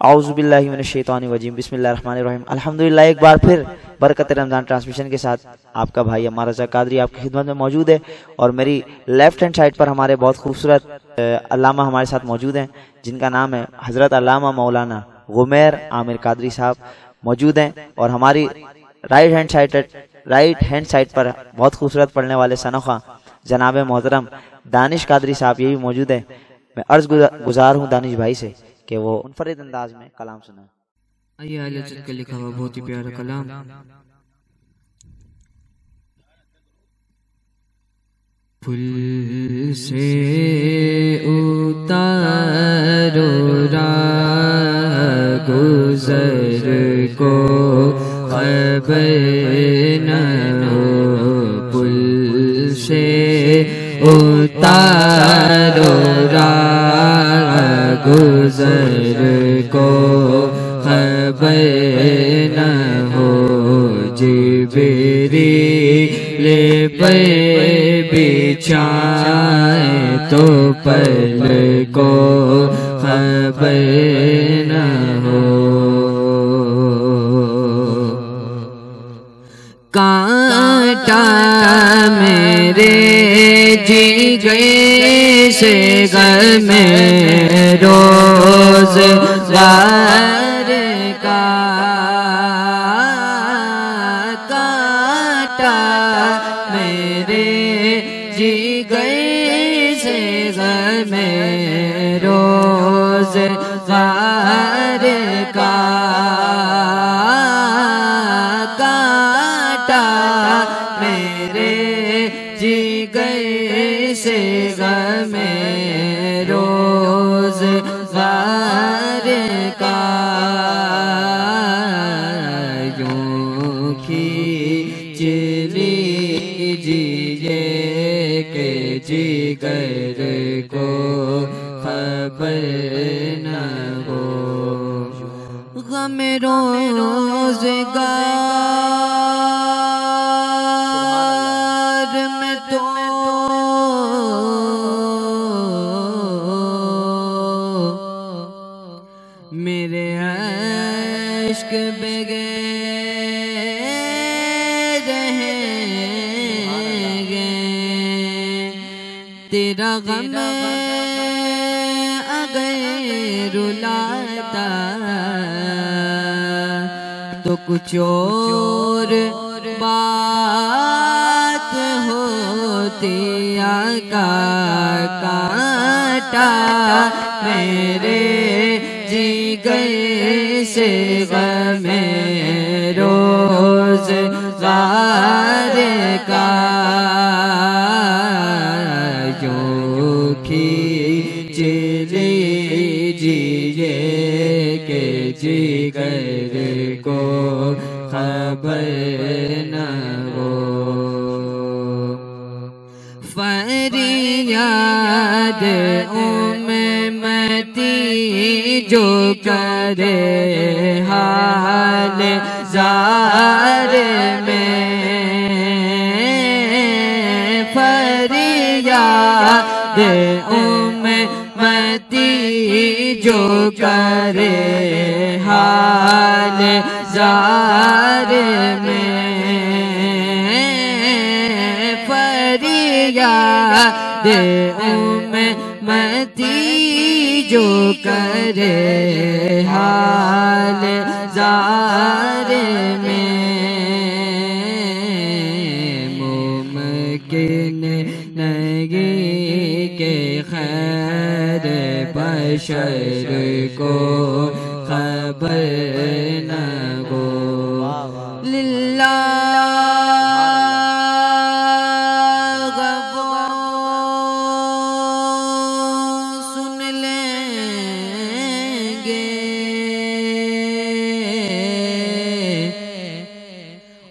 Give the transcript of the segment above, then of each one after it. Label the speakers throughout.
Speaker 1: اعوذ باللہ من الشیطان الرجیم بسم اللہ الرحمن الرحیم۔ الحمدللہ ایک بار پھر برکت رمضان ٹرانسمیشن کے ساتھ آپ کا بھائی عمار رضا قادری آپ کی خدمت میں موجود ہے، اور میری لیفٹ ہینڈ سائڈ پر ہمارے بہت خوبصورت علامہ ہمارے ساتھ موجود ہیں، جن کا نام ہے حضرت علامہ مولانا غمیر عامر قادری صاحب موجود ہیں، اور ہماری رائٹ ہینڈ سائڈ پر بہت خوبصورت پڑھنے والے ثناخواں جناب محترم دانش قادری صاحب یہ بھی موجود ہیں۔ میں عرض گزار ہوں دانش بھائی سے کہ وہ منفرد انداز میں کلام سنائیں۔
Speaker 2: آئیے حضرت کا لکھا ہوا بہت ہی پیارا کلام۔ پھول سے اتارو راہ گزر کو خبر نہ ہو، پھول سے اتارو راہ گزر کو خبر نہ ہو، جبریل پر بچھائے تو پل کو خبر نہ ہو، کانٹا میرے جگر سے غم روزگار کا، کانٹا میرے جگر سے غم روزگار کا، کانٹا میرے جگر سے غم روزگار کا، یوں کھینچ لیجیے کہ جگر کو خبر نہ ہو، غم روزگار میں تو میرے عشق بغیر رہیں گے، تیرا غم اگر رلاتا تو کچھ اور بات ہوتی، آقا کانٹا میرے جگر سے غم روزگار کا، یوں کھینچ لیجیے کہ جگر کو خبر نہ ہو، فریاد امتی جو کرے حال زار میں، فریاد امتی جو کرے حال زار میں، فریاد امتی جو کرے حال زار میں، ممکن نہیں کہ خیر بشر کو خبر نہ ہو، للہ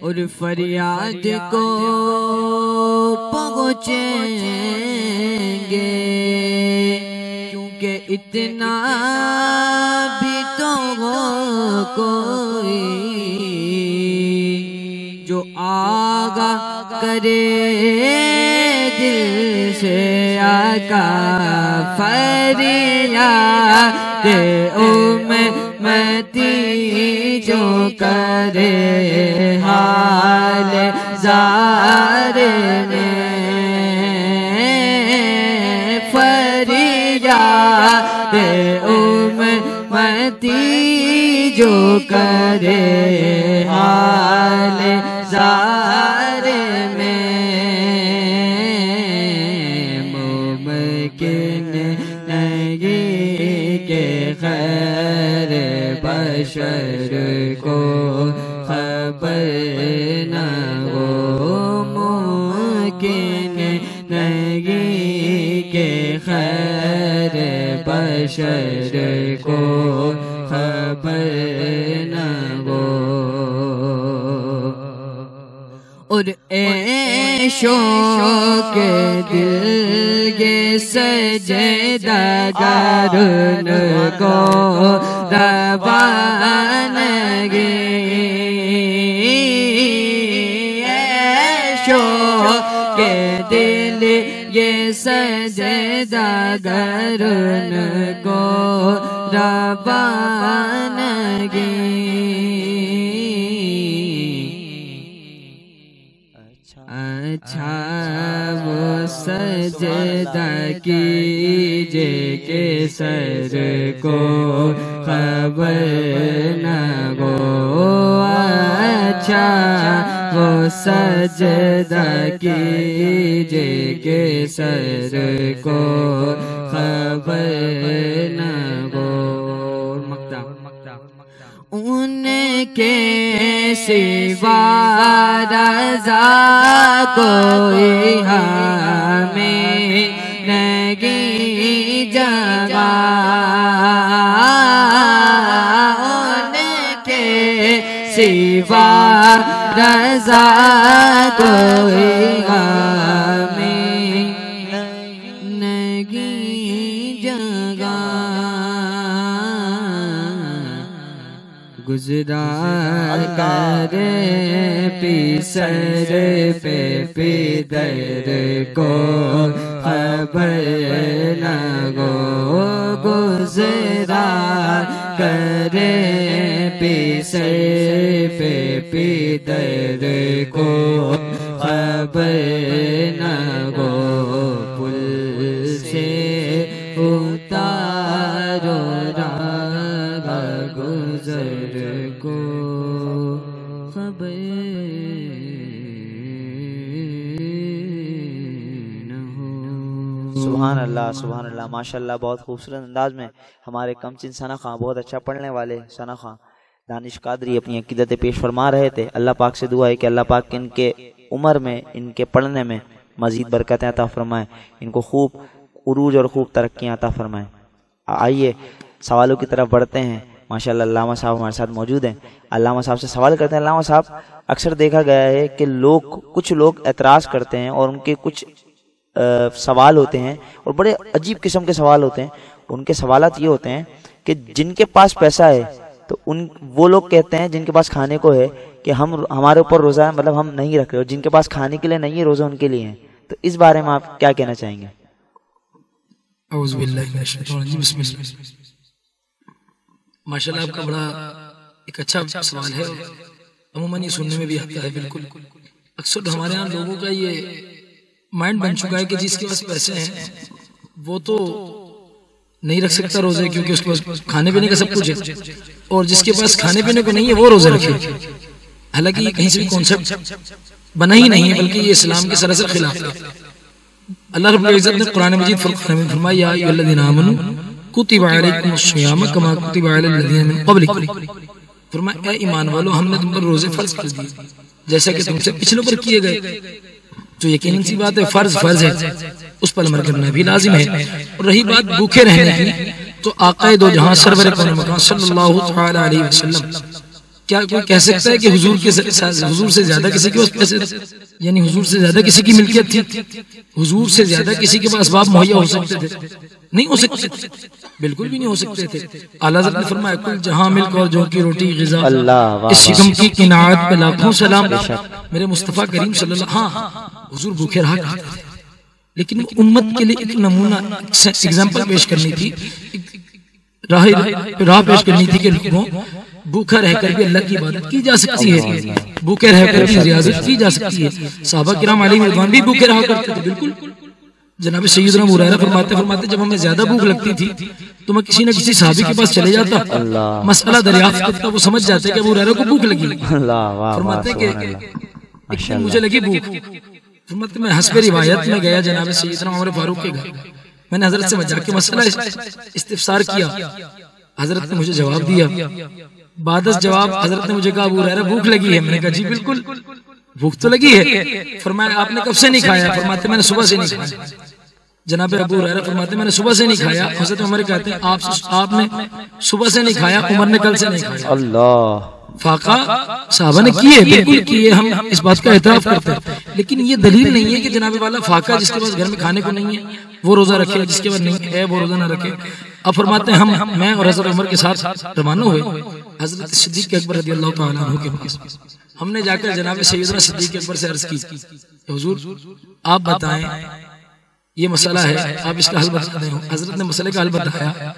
Speaker 2: اور فریاد کو پہنچیں گے، کیونکہ اتنا بھی تو ہو کوئی جو آگاہ کرے دل سے، آقا فریاد کرے حال زار میں فریاد امتی جو کرے حال زار میں ممکن نہیں کہ خیر بشر کو خبر نہ ہو ممکن نہیں کہ خیر بشر کو خبر نہ ہو اور اے شوق دل کے سجدہ گرن کو روانگی اے شوق دل یہ سجدہ گرن کو روانگی اچھا وہ سجدہ کیجے کہ سر کو خبر نہ ہو اچھا وہ سجدہ کیجے کہ سر کو خبر نہ ہو ان کے سوا رضا کوئی ہمیں نہیں جگہ ان کے سوا رضا کوئی ہمیں نہیں جگہ گزرا کرے پیسر پہ پیدر کو خبر نہ ہو گزرا کرے پیسر پہ پیدر کو خبر نہ ہو پل سے اتارو گزر کو خبر نہ ہو
Speaker 1: سبحان اللہ سبحان اللہ ماشاء اللہ بہت خوبصورت انداز میں ہمارے کمچن ثنا خان بہت اچھا پڑھنے والے ثنا خان دانش قادری اپنی عقیدت پیش فرما رہے تھے اللہ پاک سے دعا ہے کہ اللہ پاک ان کے عمر میں ان کے پڑھنے میں مزید برکتیں عطا فرمائے ان کو خوب عروج اور خوب ترقیاں عطا فرمائے آئیے سوالوں کی طرف بڑھتے ہیں ماشاءاللہ علامہ صاحب ہمارے ساتھ موجود ہیں علامہ صاحب سے سوال کرتے ہیں علامہ صاحب اکثر دیکھا گیا ہے کہ کچھ لوگ اعتراض کرتے ہیں اور ان کے کچھ سوال ہوتے ہیں اور بڑے عجیب قسم کے سوال ہوتے ہیں ان کے سوالات یہ ہوتے ہیں کہ جن کے پاس پیسہ ہے تو وہ لوگ کہتے ہیں جن کے پاس کھانے کو ہے کہ ہمارے اوپر روزہ ہے مطلب ہم نہیں رکھ رہے اور جن کے پاس کھانے کے لیے نہیں ہے روزہ ان کے لیے ہے تو اس بارے میں آپ کیا کہنا چاہیں گے
Speaker 3: اعوذ باللہ من الشیطان الرجیم بسم اللہ ماشاءاللہ آپ کا بڑا ایک اچھا سوال ہے عموماً یہ سننے میں بھی آتا ہے بالکل اکثر ہمارے ہاں لوگوں کا یہ مائنڈ بن چکا ہے کہ جس کے پاس پیسے ہیں وہ تو نہیں رکھ سکتا روزے کیونکہ اس کے پاس کھانے پینے کا سب کچھ ہے اور جس کے پاس کھانے پینے کو نہیں ہے وہ روزے رکھے حالانکہ یہ کہیں سے بھی کانسیپٹ بنا ہی نہیں ہے بلکہ یہ اسلام کے سراسر خلاف ہے اللہ رب العزت نے قرآن مجید فرقان میں فرمایا یا ایھا الذین آمنوا کتب علیکم الصیام کما کتب علی الذین من قبلکم فرمایا اے ایمان والو ہم نے تم پر روزے فرض کر دیے جیسا کہ تم سے پچھلوں پر کیے گئے جو یقیناً سی بات ہے فرض ہے اس پر عمل کرنا بھی لازم ہے اور رہی بات بھوکے رہنے کی تو آقا دو جہاں سرور کون مکان صلی اللہ تعالی علیہ وسلم کیا کوئی کہہ سکتا ہے کہ حضور سے زیادہ کسی کے پاس پیسے یعنی حضور سے زیادہ کسی کی ملکیت تھی حضور سے زیادہ کسی کے پاس اسباب مہیا ہو سکتے تھے نہیں ہو سکتے بالکل بھی نہیں ہو سکتے تھے اعلیٰ حضرت نے فرمایا کل جہاں ملک اور جو کی روٹی غذا اس شکم کی قناعت پہ لاکھوں سلام میرے مصطفیٰ کریم صلی اللہ ہاں حضور بھوکے رہا کرتے تھے لیکن امت کے لیے ایک نمونہ ایگزامپل پیش کرنی تھی راہ پیش کرنی تھی کہ لوگوں بھوکا رہ کر بھی اللہ کی عبادت کی جا سکتی ہے، بھوکے رہ کر بھی ریاضت کی جا سکتی ہے۔ صحابہ کرام علیہ رضوان بھی بھوکے رہا کرتے تھے، بالکل۔ جناب سیدنا ابو ہریرہ فرماتے جب ہمیں زیادہ بھوک لگتی تھی تو میں کسی نہ کسی صحابی کے پاس چلے جاتا، مسئلہ دریافت کرتا، وہ سمجھ جاتے کہ ابو ہریرہ کو بھوک لگی۔ فرماتے کہ ایک دن مجھے لگی بھوک، فرماتے میں حسب روایت میں گیا جناب سیدنا عمر فاروق کے گھر، میں نے حضرت سے مجاق کے مسئلہ استفسار کیا، حضرت نے مجھے جواب دیا۔ بعد از جواب حضرت نے مجھے کہا ابو ہریرہ بھوک لگی ہے، میں نے کہا جی بالکل بھوک تو لگی ہے۔ فرمایا آپ نے کب سے نہیں کھایا؟ فرماتے میں نے صبح سے نہیں کھایا۔ جناب ابو ہریرہ فرماتے میں نے صبح سے نہیں کھایا۔ حضرت عمر کہتے ہیں آپ نے صبح سے نہیں کھایا، عمر نے کل سے نہیں کھایا۔
Speaker 1: اللہ،
Speaker 3: فاقہ صحابہ نے کیے، بالکل کیے، ہم اس بات کا اعتراف کرتے ہیں، لیکن یہ دلیل نہیں ہے کہ جناب والا فاقہ جس کے پاس گھر میں کھانے کو نہیں ہے وہ روزہ رکھے، جس کے پاس نہیں ہے وہ روزہ نہ رکھے۔ اب فرماتے ہیں میں اور حضرت عمر کے ساتھ روانہ ہوئے حضرت صدیق اکبر رضی اللہ تعالیٰ عنہ کے پاس۔ ہم نے جا کر جناب سیدنا صدیق اکبر سے عرض کی کہ حضور آپ بتائیں یہ مسئلہ ہے، آپ اس کا حل بتا دیں۔ حضرت نے مسئلے کا حل بتایا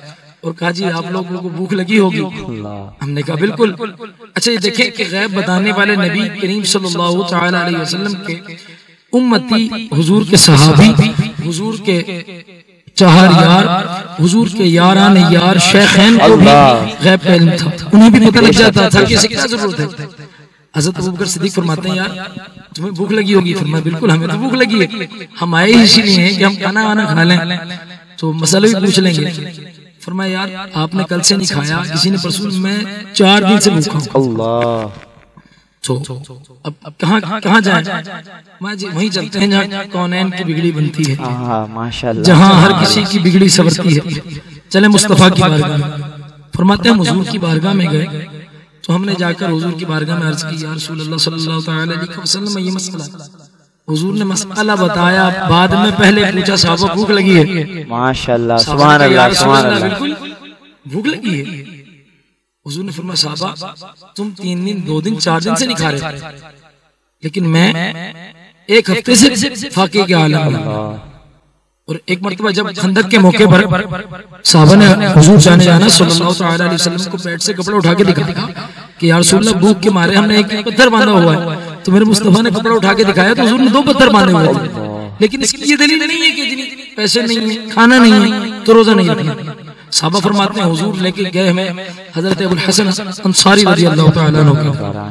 Speaker 3: اور کہا جی آپ لوگوں کو بھوک لگی ہوگی۔ ہم نے کہا بالکل۔ اچھا یہ دیکھیں کہ غیب بتانے والے نبی کریم صلی اللہ تعالی علیہ وسلم کے امتی، حضور کے صحابی، حضور کے چہار یار، حضور کے یاران یار شیخین کو بھی غیب کا علم تھا، انہیں بھی پتہ لگ جاتا تھا کہ اسے کیا ضرورت ہے۔ حضرت ابوبکر صدیق فرماتے ہیں یار تمہیں بھوک لگی ہوگی؟ فرمایا بالکل ہمیں تو بھوک لگی ہے، ہم آئے ہی اسی لیے ہیں کہ ہم کھانا وانا کھا لیں تو مسئلہ بھی پوچھ لیں گے۔ فرمایا یار آپ نے کل سے نہیں کھایا، کسی نے پرسوں، میں 4 دن سے بھوکا ہوں۔
Speaker 1: اللہ،
Speaker 3: تو اب کہاں جائیں؟ وہیں چلتے ہیں جہاں کونین کی بگڑی بنتی ہے،
Speaker 1: ماشاءاللہ،
Speaker 3: جہاں ہر کسی کی بگڑی سنورتی ہے۔ چلے مصطفیٰ کی بارگاہ میں۔ فرماتے ہیں حضور کی بارگاہ میں گئے تو ہم نے جا کر حضور کی بارگاہ میں عرض کی یا رسول اللہ صلی اللہ تعالی علیہ وسلم یہ مسئلہ۔ حضور نے مسئلہ بتایا، بعد میں پہلے پوچھا صحابہ بھوک لگی ہے؟
Speaker 1: ماشاءاللہ، سبحان اللہ، سبحان اللہ،
Speaker 3: بالکل بھوک لگی ہے۔ حضور نے فرمایا صحابہ تم 3 دن 2 دن 4 دن سے نہیں کھا رہے، لیکن میں 1 ہفتے سے فاقے کے عالم میں۔ اور ایک مرتبہ جب خندق کے موقع پر صحابہ نے حضور جانا صلی اللہ تعالی علیہ وسلم کو پیٹ سے کپڑا اٹھا کے دکھایا کہ یا رسول اللہ بھوک کے مارے ہم نے ایک پتھر باندھا ہوا ہے، تو میرے مصطفیٰ نے کپڑا اٹھا کے دکھایا تو حضور نے 2 پتھر باندھے ہوئے تھے، لیکن اس کی یہ دلیل نہیں ہے کہ پیسے نہیں ہیں، کھانا نہیں ہے تو روزہ نہیں رکھنا۔ صحابہ فرماتے ہیں حضور لے کے گئے ہمیں حضرت ابو الحسن انصاری رضی اللہ تعالیٰ عنہ،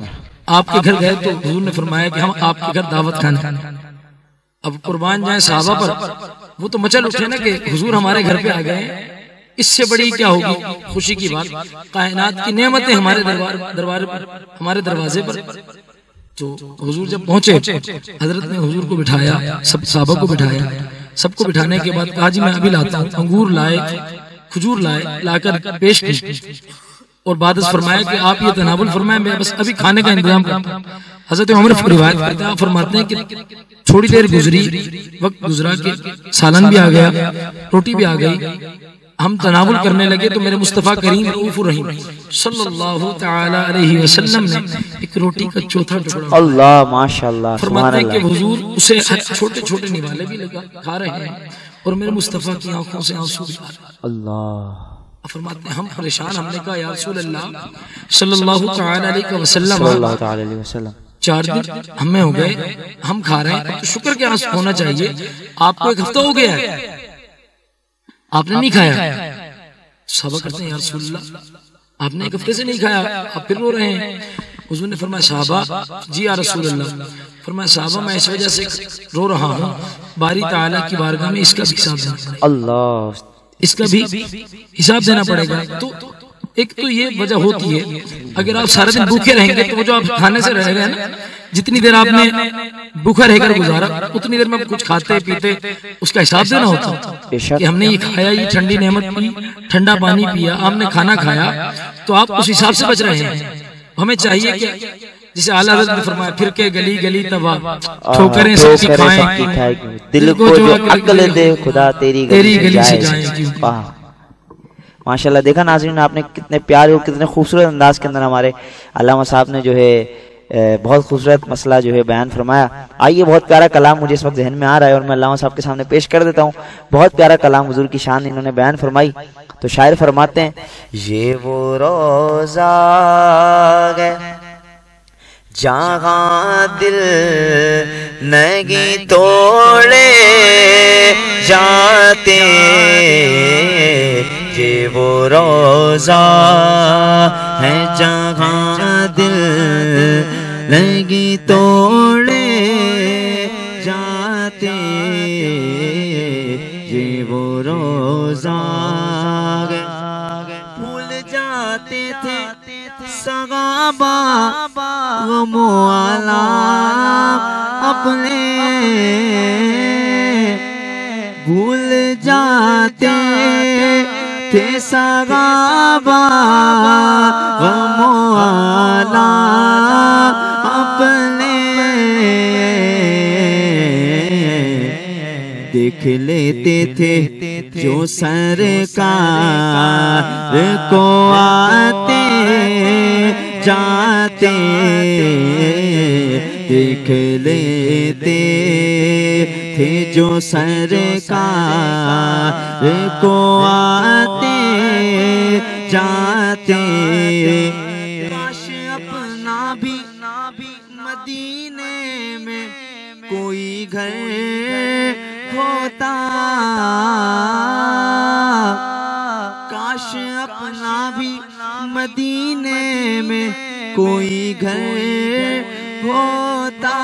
Speaker 3: آپ کے گھر گئے تو حضور نے فرمایا کہ ہم آپ کے گھر دعوت کھانے۔ اب قربان جائیں صحابہ پر، وہ تو مچل اٹھے نا کہ حضور ہمارے گھر پہ آ گئے، اس سے بڑی کیا ہوگی خوشی کی بات، کائنات کی نعمتیں ہمارے ہمارے دروازے پر۔ تو حضور جب پہنچے حضرت نے حضور کو بٹھایا، سب صحابہ کو بٹھایا، سب کو بٹھانے کے بعد کہا جی میں ابھی لاتا ہوں، انگور لائے، کھجور لائے، لا کر پیش کی، اور بعد از فرمایا کہ آپ یہ تناول فرمائیں، میں بس ابھی کھانے کا انتظام کرتا ہوں۔ حضرت عمر روایت کرتے ہیں، فرماتے ہیں کہ تھوڑی دیر گزری، وقت گزرا کہ سالن بھی آ گیا، روٹی بھی آ گئی، ہم تناول کرنے لگے تو میرے مصطفیٰ کریم رؤوف الرحیم صلی اللہ تعالی علیہ وسلم نے ایک روٹی کا چوتھا ٹکڑا، اللہ ماشاءاللہ، فرماتے ہیں کہ حضور اسے چھوٹے چھوٹے نوالے بھی لگا کھا رہے ہیں اور میرے مصطفیٰ کی آنکھوں سے آنسو بھی آ رہے ہیں۔ اللہ، فرماتے ہیں ہم پریشان، ہم نے کہا یا رسول اللہ صلی اللہ تعالی علیہ وسلم 4 دن ہمیں ہو گئے، ہم کھا رہے ہیں تو شکر کے آنسو ہونا چاہیے، آپ کو 1 ہفتہ ہو گیا ہے آپ نے نہیں کھایا۔ صحابہ کرتے ہیں یا رسول اللہ آپ نے 1 ہفتے سے نہیں کھایا، آپ پھر رو رہے ہیں۔ حضور نے فرمایا صحابہ جی یا رسول اللہ، فرمایا صحابہ میں اس وجہ سے رو رہا ہوں، باری تعالیٰ کی بارگاہ میں اس کا بھی حساب دینا پڑے گا، اللہ اس کا بھی حساب دینا پڑے گا۔ تو ایک تو یہ وجہ ہوتی ہے، اگر آپ سارے دن بھوکے رہیں گے تو وہ جو آپ کھانے سے رہ گئے نا، جتنی دیر آپ نے بھوکا رہ کر گزارا اتنی دیر میں کچھ کھاتے پیتے اس کا حساب دینا ہوتا کہ ہم نے یہ کھایا، یہ ٹھنڈی نعمت پی، ٹھنڈا پانی پیا، آپ نے کھانا کھایا، تو آپ اس حساب سے بچ رہے ہیں۔ ہمیں چاہیے کہ جسے اعلیٰ حضرت نے فرمایا پھر کے گلی گلی تباہ، ٹھوکریں سب کی کھائیں،
Speaker 1: دل کو جو عقل دے خدا تیری گلی سے جائیں۔ ماشاءاللہ، دیکھا ناظرین آپ نے کتنے پیارے اور کتنے خوبصورت انداز کے اندر ہمارے علامہ صاحب نے جو ہے بہت خوبصورت مسئلہ جو ہے بیان فرمایا. آئیے بہت پیارا کلام مجھے اس وقت ذہن میں آ رہا ہے اور میں علامہ صاحب کے سامنے پیش کر دیتا ہوں. بہت پیارا کلام حضور کی شان انہوں نے بیان فرمائی. تو شاعر فرماتے ہیں یہ وہ روزہ ہے جہاں دل نہیں توڑے جاتے, یہ وہ روزہ ہے جہاں دل نہیں توڑے جاتے, یہ وہ روزہ بھول جاتے تھے صحابہ غم و آلام اپنے, بھول جاتے تھے صحابہ غم و آلام اپنے, دیکھ لیتے تھے جو سرکار کو آتے جاتے, دیکھ لیتے تھے جو سرکار کو آتے جاتے, کاش اپنا بھی مدینے میں کوئی گھر ہوتا, کاش اپنا بھی مدینے میں کوئی گھر ہوتا,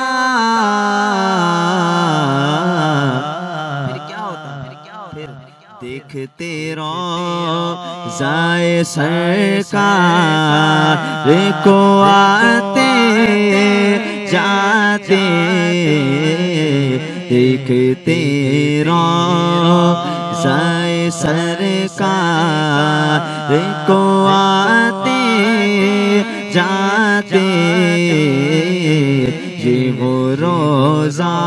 Speaker 1: پھر کیا ہوتا, پھر دیکھتے روضائے سرکار کو آتے جاتے, دیکھتے روضائے سرکار کو آتے جاتے, یہ وہ روزہ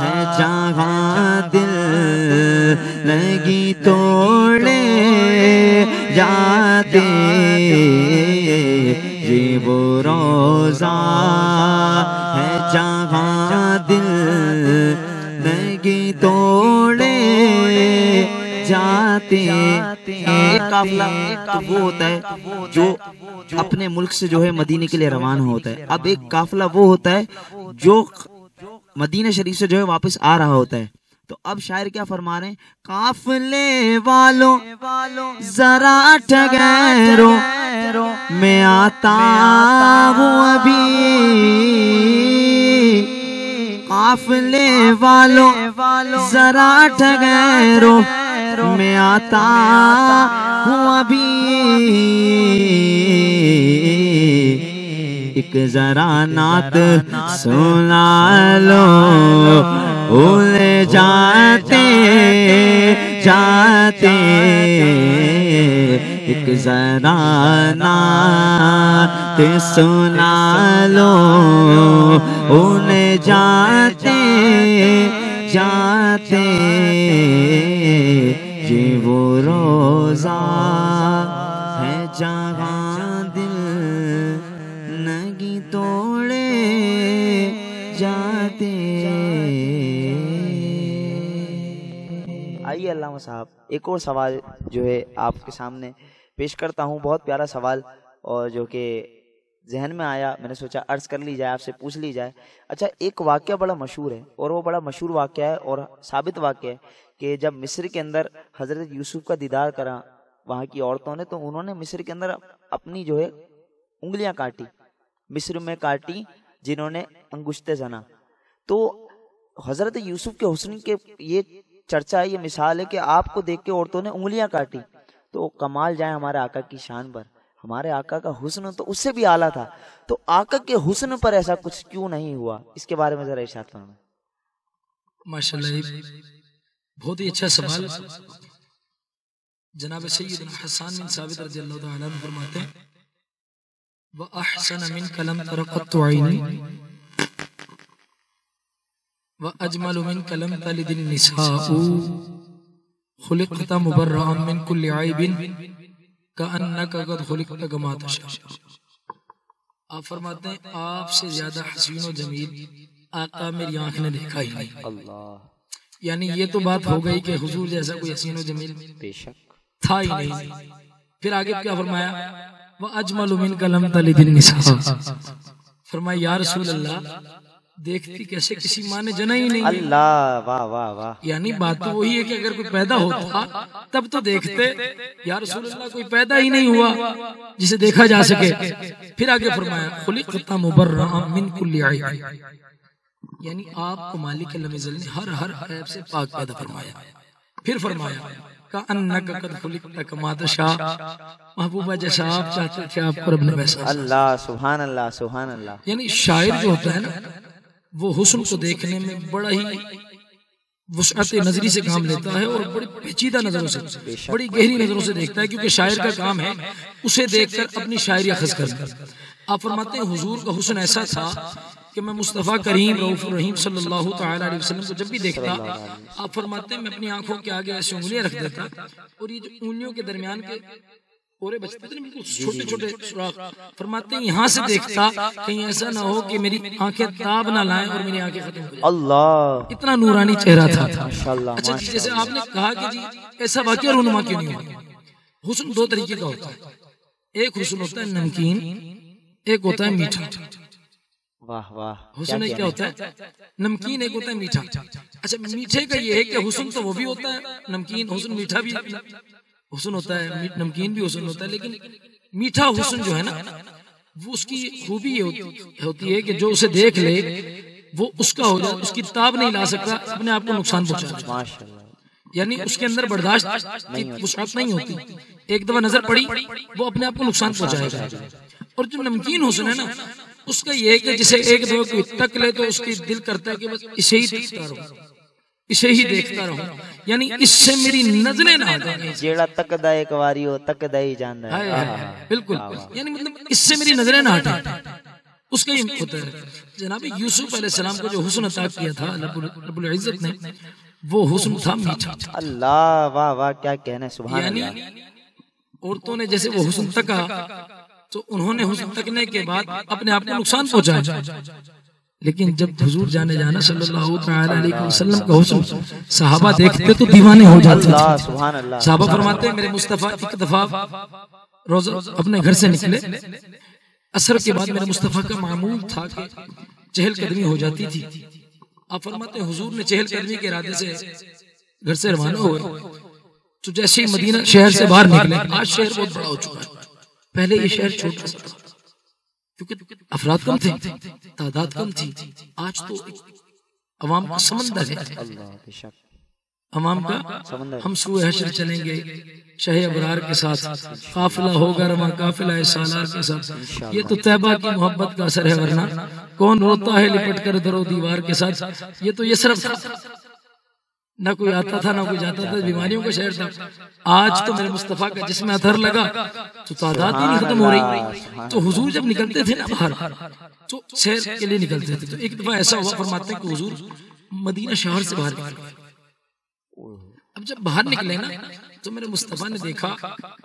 Speaker 1: ہے جہاں دل لگی توڑے جاتے, یہ وہ روزہ ہے جہاں دل لگی توڑے جاتے. ایک قافلہ تو وہ ہوتا ہے جو اپنے ملک سے جو ہے مدینے کے لیے روانہ ہوتا ہے. اب ایک قافلہ وہ ہوتا ہے جو مدینہ شریف سے جو ہے واپس آ رہا ہوتا ہے. تو اب شاعر کیا فرما رہے ہیں, قافلے والوں ذرا ٹھہرو میں آتا ہوں ابھی, قافلے والوں ذرا ٹھہرو میں آتا ہوں ابھی, ایک ذرا نعت سنا لو بھول جاتے جاتے, ایک ذرا نعت سنا لو بھول جاتے جاتے, یہ وہ روزہ ہے جہاں دل نہیں توڑے جاتے. آئیے علامہ صاحب ایک اور سوال جو ہے آپ کے سامنے پیش کرتا ہوں, بہت پیارا سوال اور جو کہ ذہن میں آیا, میں نے سوچا عرض کر لی جائے, آپ سے پوچھ لی جائے. اچھا, ایک واقعہ بڑا مشہور ہے اور وہ بڑا مشہور واقعہ ہے اور ثابت واقعہ ہے کہ جب مصر کے اندر حضرت یوسف کا دیدار کرا وہاں کی عورتوں نے, تو انہوں نے مصر کے اندر اپنی جو ہے انگلیاں کاٹی, مصر میں کاٹی جنہوں نے انگشت زنا. تو حضرت یوسف کے حسن کے یہ چرچا ہے, یہ مثال ہے کہ آپ کو دیکھ کے عورتوں نے انگلیاں کاٹی. تو کمال جائے ہمارے آقا کی شان پر, ہمارے آقا کا حسن تو اس سے بھی اعلیٰ تھا, تو آقا کے حسن پر ایسا کچھ کیوں نہیں ہوا, اس کے بارے میں ذرا ارشاد فرمائیں.
Speaker 3: ماشاءاللہ, بہت ہی اچھا سوال. جناب سیدنا حسان بن ثابت رضی اللہ تعالیٰ عنہ فرماتے ہیں وَأَحْسَنَ مِنْكَ لَمْ تَرَ قَطُّ عَيْنِي وَأَجْمَلُ مِنْكَ لَمْ تَلِدِ النِّسَاءُ خُلِقْتَ مُبَرَّأً مِنْ كُلِّ عَيْبٍ كَأَنَّكَ قَدْ خُلِقْتَ كَمَا تَشَاءُ. آپ فرماتے ہیں آپ سے زیادہ حسین و جمیل آقا میری آنکھ نے دیکھا ہی نہیں.
Speaker 1: اللہ.
Speaker 3: یعنی یہ تو بات ہو گئی کہ حضور جیسا کوئی حسین و جمیل
Speaker 1: بے شک.
Speaker 3: تھا ہی نہیں. پھر آگے کیا فرمایا؟ وَأَجْمَلُ مِنْكَ لَمْ تَلِدِ النِّسَاءُ. فرمایا یا رسول اللہ دیکھتی کیسے کسی ماں نے جنا ہی نہیں.
Speaker 1: اللہ. واہ واہ واہ.
Speaker 3: یعنی بات تو وہی ہے کہ اگر کوئی پیدا ہوتا تب تو دیکھتے. یا رسول اللہ کوئی پیدا ہی نہیں ہوا جسے دیکھا جا سکے. پھر آگے فرمایا خلقت مبرأ من کل عیب. یعنی آپ کو مالک لم یزل نے ہر عیب سے پاک پیدا فرمایا. پھر فرمایا کأنک قد خلقت کما تشاء. محبوبہ جیسا آپ چاہتے تھے آپ کو رب نے ویسا.
Speaker 1: اللہ. سبحان اللہ. سبحان اللہ.
Speaker 3: یعنی شاعر جو ہوتا ہے نا وہ حسن کو دیکھنے میں بڑا ہی وسعت نظری سے کام لیتا ہے اور بڑی پیچیدہ نظروں سے بڑی گہری نظروں سے دیکھتا ہے کیونکہ شاعر کا کام ہے اسے دیکھ کر اپنی شاعری اخذ کرنا. آپ فرماتے ہیں حضور کا حسن ایسا تھا کہ میں مصطفیٰ کریم رؤوف الرحیم صلی اللہ تعالی علیہ وسلم کو جب بھی دیکھتا آپ فرماتے ہیں میں اپنی آنکھوں کے آگے ایسے انگلیاں رکھ دیتا اور یہ جو انگلیوں کے درمیان کے اورے بچتے تھے بالکل چھوٹے چھوٹے سوراخ. فرماتے ہیں یہاں سے دیکھتا کہیں ایسا نہ ہو کہ میری آنکھیں تاب نہ لائیں اور میری آنکھیں ختم ہو جائیں.
Speaker 1: اللہ.
Speaker 3: اتنا نورانی چہرہ تھا.
Speaker 1: ماشاءاللہ.
Speaker 3: اچھا جیسے آپ نے کہا کہ جی ایسا واقعہ رونما کیوں نہیں ہوا. حسن دو طریقے کا ہوتا ہے. ایک حسن ہوتا ہے نمکین, ایک ہوتا ہے میٹھا.
Speaker 1: واہ واہ.
Speaker 3: حسن کیا ہوتا ہے؟ نمکین. ایک ہوتا ہے میٹھا. اچھا میٹھے کا یہ ہے کہ حسن تو وہ بھی ہوتا ہے نمکین, حسن میٹھا بھی حسن ہوتا ہے, نمکین بھی حسن ہوتا ہے. لیکن میٹھا حسن جو ہے نا وہ اس کی خوبی یہ ہوتی ہے کہ جو اسے دیکھ لے وہ اس کا ہو جائے, اس کی تاب نہیں لا سکتا, اپنے آپ کو نقصان پہنچا.
Speaker 1: ماشاءاللہ.
Speaker 3: یعنی اس کے اندر برداشت کی وسعت نہیں ہوتی. ایک دفعہ نظر پڑی وہ اپنے آپ کو نقصان پہنچائے گا. اور جو نمکین حسن ہے نا اس کا یہ ہے کہ جسے ایک دفعہ کوئی تک لے تو اس کی دل کرتا ہے کہ بس اسے ہی دیکھتا رہوں, اسے ہی دیکھتا رہوں. یعنی اس سے میری نظریں نہ ہٹیں.
Speaker 1: جیڑا تکدا ایک واری ہو تکدا ہی جاندا ہے.
Speaker 3: بالکل. یعنی مطلب اس سے میری نظریں نہ ہٹیں, اس کا یہ ہوتا ہے. جناب یوسف علیہ السلام کو جو حسن عطا کیا تھا رب العزت نے وہ حسن تھا میٹھا.
Speaker 1: اللہ. واہ واہ. کیا کہنا ہے. سبحان اللہ.
Speaker 3: یعنی عورتوں نے جیسے وہ حسن تکا تو انہوں نے حسن تکنے کے بعد اپنے آپ کو نقصان پہنچایا. لیکن جب حضور جانے جانا صلی اللہ تعالی علیہ وسلم کا حسن صحابہ دیکھتے تو دیوانے ہو جاتے تھے.
Speaker 1: سبحان اللہ.
Speaker 3: صحابہ فرماتے ہیں میرے مصطفیٰ ایک دفعہ روزہ اپنے گھر سے نکلے, عصر کے بعد میرے مصطفیٰ کا معمول تھا کہ چہل قدمی ہو جاتی تھی. آپ فرماتے ہیں حضور نے چہل قدمی کے ارادے سے گھر سے روانہ ہوئے تو جیسے ہی مدینہ شہر سے باہر نکلے, آج شہر بہت بڑا ہو چکا ہے, پہلے یہ شہر چھوٹا سا تھا کیونکہ افراد کم تھے, تعداد کم تھی. آج تو عوام کا سمندر ہے.
Speaker 1: اللہ. بے شک.
Speaker 3: عوام کا ہم سوئے حشر چلیں گے شاہ ابرار کے ساتھ, قافلہ ہوگا رواں قافلہ سالار کے ساتھ. یہ تو طیبہ کی محبت کا اثر ہے, ورنہ کون روتا ہے لپٹ کر در و دیوار کے ساتھ. یہ تو یثرب تھا, نہ کوئی آتا تھا نہ کوئی جاتا تھا, بیماریوں کا شہر تھا. آج تو میرے مصطفیٰ کا جس میں اثر لگا تو تعداد ہی نہیں ختم ہو رہی. تو حضور جب نکلتے تھے نا باہر تو سیر کے لیے نکلتے تھے. تو ایک دفعہ ایسا ہوا فرماتے ہیں کہ حضور مدینہ شہر سے باہر نکلے. اب جب باہر نکلے نا تو میرے مصطفیٰ نے دیکھا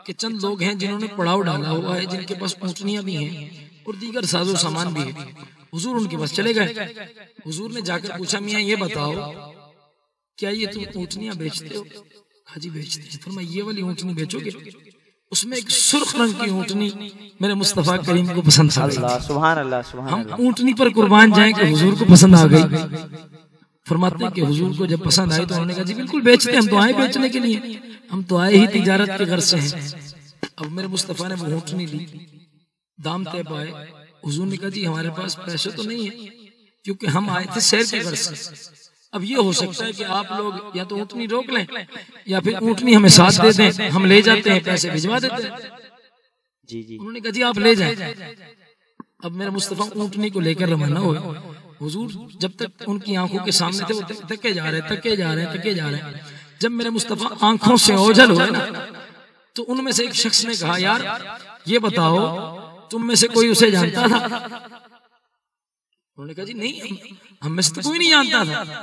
Speaker 3: کہ چند لوگ ہیں جنہوں نے پڑاؤ ڈالا ہوا ہے, جن کے پاس اونٹنیاں بھی ہیں اور دیگر ساز و سامان بھی ہے. حضور ان کے پاس چلے گئے. حضور نے جا کر پوچھا میاں یہ بتاؤ کیا یہ تم اونٹنیاں بیچتے ہو؟ ہاں جی بیچتے ہیں. فرمایا یہ والی اونٹنی بیچو گے؟ اس میں ایک سرخ رنگ کی اونٹنی میرے مصطفیٰ کریم کو پسند آ گئی.
Speaker 1: سبحان اللہ. سبحان
Speaker 3: ہم
Speaker 1: اللہ.
Speaker 3: اونٹنی پر قربان جائیں کہ حضور کو پسند آ گئی. فرماتے ہیں کہ حضور کو جب پسند آئی تو انہوں نے کہا جی بالکل بیچتے ہیں, ہم تو آئے بیچنے کے لیے, ہم تو آئے ہی تجارت کے غرض سے ہیں. اب میرے مصطفیٰ نے وہ اونٹنی لی, دام طے پائے. حضور نے کہا جی ہمارے پاس پیسے تو نہیں ہے کیونکہ ہم آئے تھے سیر کے غرض سے. اب یہ ہو سکتا ہے کہ آپ لوگ یا تو اونٹنی روک لیں یا پھر اونٹنی ہمیں ساتھ دے دیں, ہم لے جاتے ہیں, پیسے بھجوا دیتے ہیں.
Speaker 1: جی جی.
Speaker 3: انہوں نے کہا جی آپ لے جائیں. اب میرے مصطفیٰ اونٹنی کو لے کر روانہ ہوئے. حضور جب تک ان کی آنکھوں کے سامنے تھے وہ تکے جا رہے ہیں. جب میرے مصطفیٰ آنکھوں سے اوجھل ہوئے نا تو ان میں سے ایک شخص نے کہا یار یہ بتاؤ تم میں سے کوئی اسے جانتا تھا؟ انہوں نے کہا جی نہیں ہم میں سے تو کوئی نہیں جانتا تھا.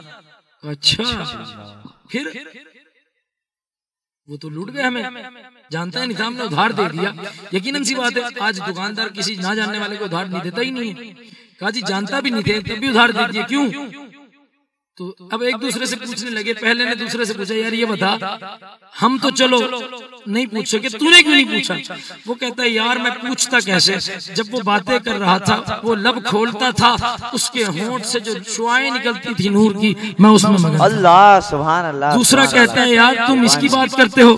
Speaker 3: اچھا پھر وہ تو لوٹ گئے ہمیں، جانتا ہے نہیں تھا، ہم نے ادھار دے دیا۔ یقیناً سی بات ہے آج دکاندار کسی نہ جاننے والے کو ادھار نہیں دیتا ہی نہیں ہے، کہا جی جانتا بھی نہیں تھے تب بھی ادھار دے دیے، کیوں؟ تو اب ایک دوسرے سے پوچھنے لگے، پہلے نے دوسرے سے پوچھا یار یہ بتا، ہم تو چلو نہیں پوچھ سکے، تو نے کیوں نہیں پوچھا؟ وہ کہتا ہے یار میں پوچھتا کیسے، جب وہ باتیں کر رہا تھا وہ لب کھولتا تھا، اس کے ہونٹ سے جو شعائیں نکلتی تھی نور کی، میں اس میں مگن تھا۔
Speaker 1: اللہ سبحان اللہ۔
Speaker 3: دوسرا کہتا ہے یار تم اس کی بات کرتے ہو،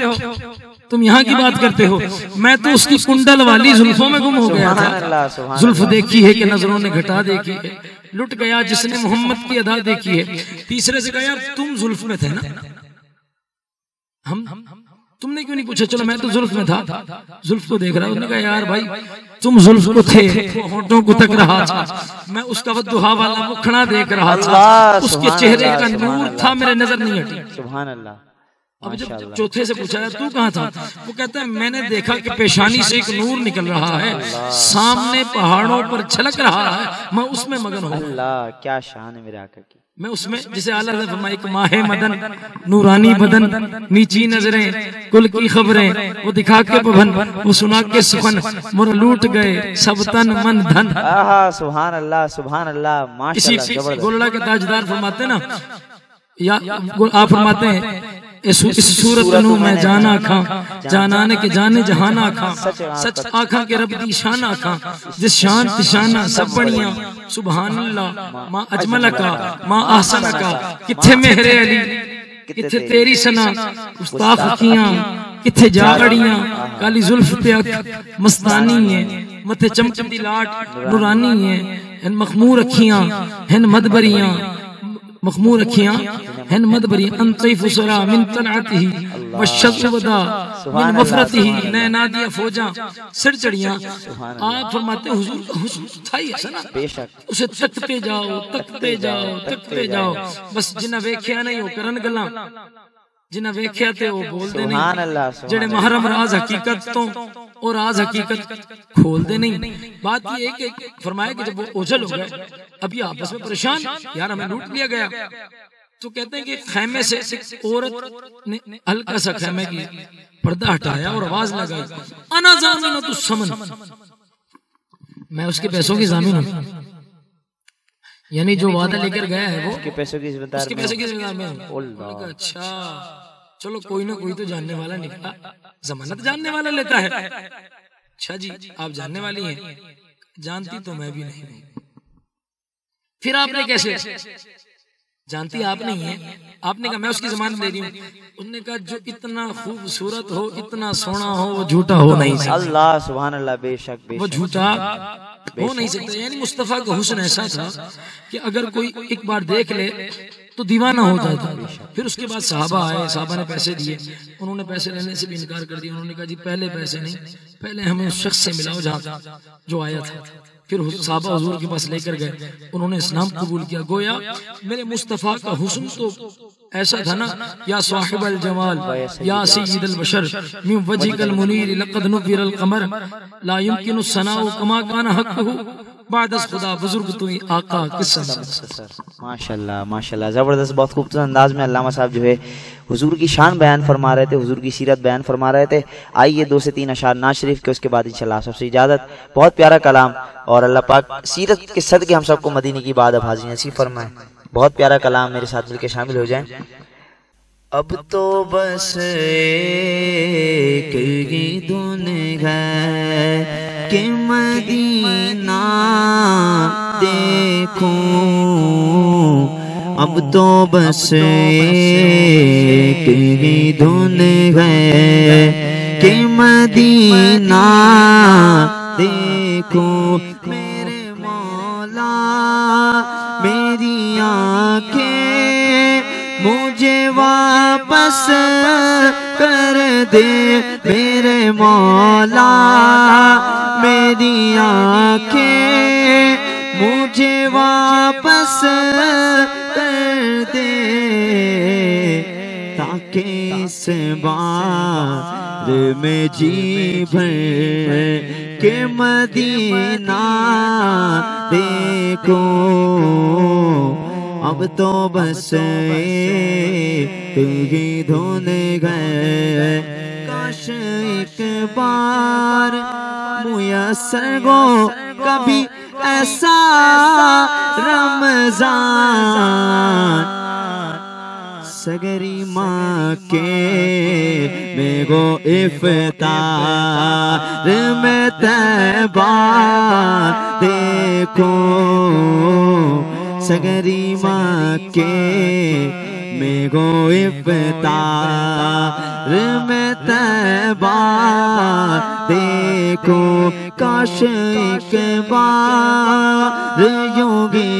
Speaker 3: تم یہاں کی بات کرتے ہو، میں تو اس کی کنڈل والی زلفوں میں گم ہو گیا تھا، زلف دیکھی ہے کہ نظروں نے گھٹا دیکھی ہے، لٹ گیا جس نے محمد کی ادا دیکھی ہے۔ تیسرے سے کہا یار تم زلف میں تھے نا، تم نے کیوں نہیں پوچھا؟ چلو میں تو زلف میں تھا، زلف تو دیکھ رہا ہوں۔ انہوں نے کہا یار بھائی تم زلف کو تھے، ہونٹوں کو تک رہا تھا، میں اس کا ودھا والا مکھنا دیکھ رہا تھا، اس کے چہرے کا نور تھا میرے نظر نہیں ہٹی۔
Speaker 1: سبحان اللہ۔
Speaker 3: اب جب چوتھے سے پوچھا ہے تو کہاں تھا؟ وہ کہتا ہے میں نے دیکھا کہ پیشانی سے ایک نور نکل رہا ہے، سامنے پہاڑوں پر چھلک رہا ہے، میں اس میں مگن ہوں۔
Speaker 1: اللہ کیا شان ہے میرے آقا کی۔
Speaker 3: میں اس میں جسے اعلیٰ نے فرمایا ایک ماہ مدن نورانی بدن نیچی نظریں کل کی خبریں، وہ دکھا کے پبھن وہ سنا کے سخن، مر لوٹ گئے سب تن من دھن۔
Speaker 1: سبحان اللہ سبحان اللہ ماشاءاللہ
Speaker 3: اسی
Speaker 1: زبردست۔
Speaker 3: گولڑا کے تاجدار فرماتے ہیں نا، یا آپ فرماتے ہیں اس صورت نو میں جانا کھاں، جانانے کے جانے جہانا کھاں، سچ آکھاں کے رب دی شان آکھاں، جس شان تشانہ سب بڑیاں، سبحان اللہ ما اجمل کا ما احسن کا، کتھے مہر علی کتھے تیری سنا گستاخ کیاں، کتھے جاگڑیاں کالی زلف پہ اکھ مستانی ہے، متھے چمچمتی لاٹ نورانی ہے، ہن مخمور اکھیاں ہن مدبریاں، مخمور اکھیاں ہن مدبری انطیف سرا من تنعتہی والشد ودا من مفرتہی، نینا دیا فوجاں سر چڑیاں۔ آپ فرماتے ہیں حضور کا حسن تھا ہی ایسا نا، اسے تکتے جاؤ تکتے جاؤ تکتے جاؤ، بس جنہ ویکھیا نہیں وہ کرن گلاں، جنہ ویکھیا تے وہ بول دے نہیں، جڑے محرم راز حقیقت تو اور راز حقیقت کھول دے نہیں۔ بات یہ ہے کہ فرمایا کہ جب وہ اوجھل ہو گئے، اب یہ آپس میں پریشان، یار ہمیں لوٹ لیا گیا، تو کہتے ہیں کہ خیمے سے ایک عورت نے ہلکا سا خیمے کی پردہ ہٹایا اور آواز لگائی، انا ضامنۃ الثمن، میں اس کے پیسوں کی ضامن ہوں، یعنی جو وعدہ لے کر گیا ہے وہ
Speaker 1: اس کے پیسوں کی ذمہ دار میں ہوں۔
Speaker 3: اچھا چلو کوئی نہ کوئی تو جاننے والا نکلا، ضمانت جاننے والا لیتا ہے۔ اچھا جی آپ جاننے والی ہیں، جانتی تو میں بھی نہیں ہوں، پھر آپ نے کیسے جانتی؟ آپ نہیں ہیں، آپ نے کہا میں اس کی ضمانت دے رہی ہوں۔ انہوں نے کہا جو اتنا خوبصورت ہو اتنا سونا ہو وہ جھوٹا ہو نہیں سکتا۔
Speaker 1: اللہ سبحان اللہ، بے شک بے
Speaker 3: وہ
Speaker 1: شک
Speaker 3: جھوٹا ہو نہیں سکتا۔ یعنی مصطفیٰ کا حسن ایسا تھا کہ اگر کوئی ایک بار دیکھ لے تو دیوانہ ہو جاتا۔ پھر اس کے بعد صحابہ آئے، صحابہ نے پیسے دیے، انہوں نے پیسے لینے سے بھی انکار کر دیا۔ انہوں نے کہا جی پہلے پیسے نہیں، پہلے ہمیں اس شخص سے ملاؤ جہاں جو آیا تھا۔ پھر صحابہ حضور کے پاس لے کر گئے، انہوں نے اسلام قبول کیا۔ گویا میرے مصطفیٰ کا حسن تو ایسا تھا نا، یا صاحب الجمال یا سید البشر من وجهك المنیر لقد نور القمر لا يمكن الثناء كما كان حقه بعد از خدا، بزرگ تو ہی آقا کس
Speaker 1: ماشاءاللہ ماشاءاللہ زبردست، بہت خوبصورت انداز میں علامہ صاحب جو ہے حضور کی شان بیان فرما رہے تھے، حضور کی سیرت بیان فرما رہے تھے۔ آئیے 2 سے 3 اشعار نعت شریف کے، اس کے بعد انشاءاللہ سب سے اجازت۔ بہت پیارا کلام، اور اللہ پاک سیرت کے صدقے ہم سب کو مدینے کی بعد اب حاضری نصیب فرمائے۔ بہت پیارا کلام، میرے ساتھ مل کے شامل ہو جائیں۔
Speaker 2: اب تو بس ایک ہی دن ہے کہ مدینہ دیکھوں، اب تو بس ایک ہی دن ہے کہ مدینہ دیکھوں، میرے مولا میری آنکھیں مجھے واپس کر دے، میرے مولا میری آنکھیں مجھے واپس کر دے، تاکہ اس بار میں جی بھر کے مدینہ دیکھوں، اب تو بس ایک ہی دھن گئے کاش ایک بار میسر ہو کبھی ایسا رمضان سگری ماں کے میں گو افطار میں طیبہ دیکھو سگری ماں کے میں گو افطار میں طیبہ دیکھو کاش ایک بار یوں گی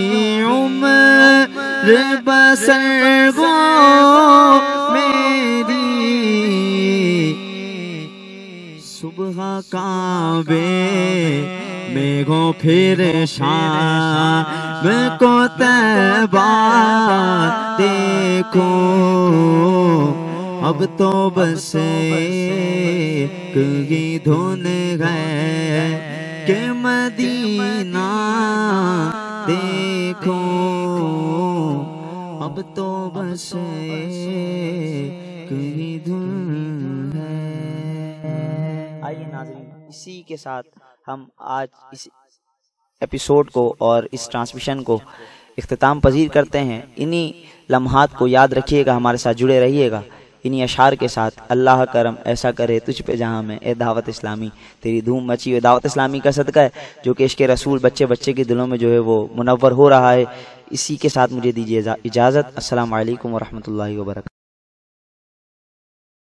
Speaker 2: عمر بسر ہو میری صبح کعبے میں گو پھر شام کو طیبہ دیکھو اب تو بس ایک ہی دھن گئے کہ مدینہ دیکھو اب تو بس ایک ہی دھن ہے۔
Speaker 1: آئیے ناظرین، اسی کے ساتھ ہم آج اس ایپیسوڈ کو اور اس ٹرانسمیشن کو اختتام پذیر کرتے ہیں۔ انہی لمحات کو یاد رکھیے گا، ہمارے ساتھ جڑے رہیے گا انہی اشعار کے ساتھ۔ اللہ کرم ایسا کرے تجھ پہ جہاں میں، اے دعوت اسلامی تیری دھوم مچی ہوئی۔ دعوت اسلامی کا صدقہ ہے جو کہ عشق رسول بچے بچے کے دلوں میں جو ہے وہ منور ہو رہا ہے۔ اسی کے ساتھ مجھے دیجیے اجازت۔ السلام علیکم ورحمۃ اللہ وبرکاتہ۔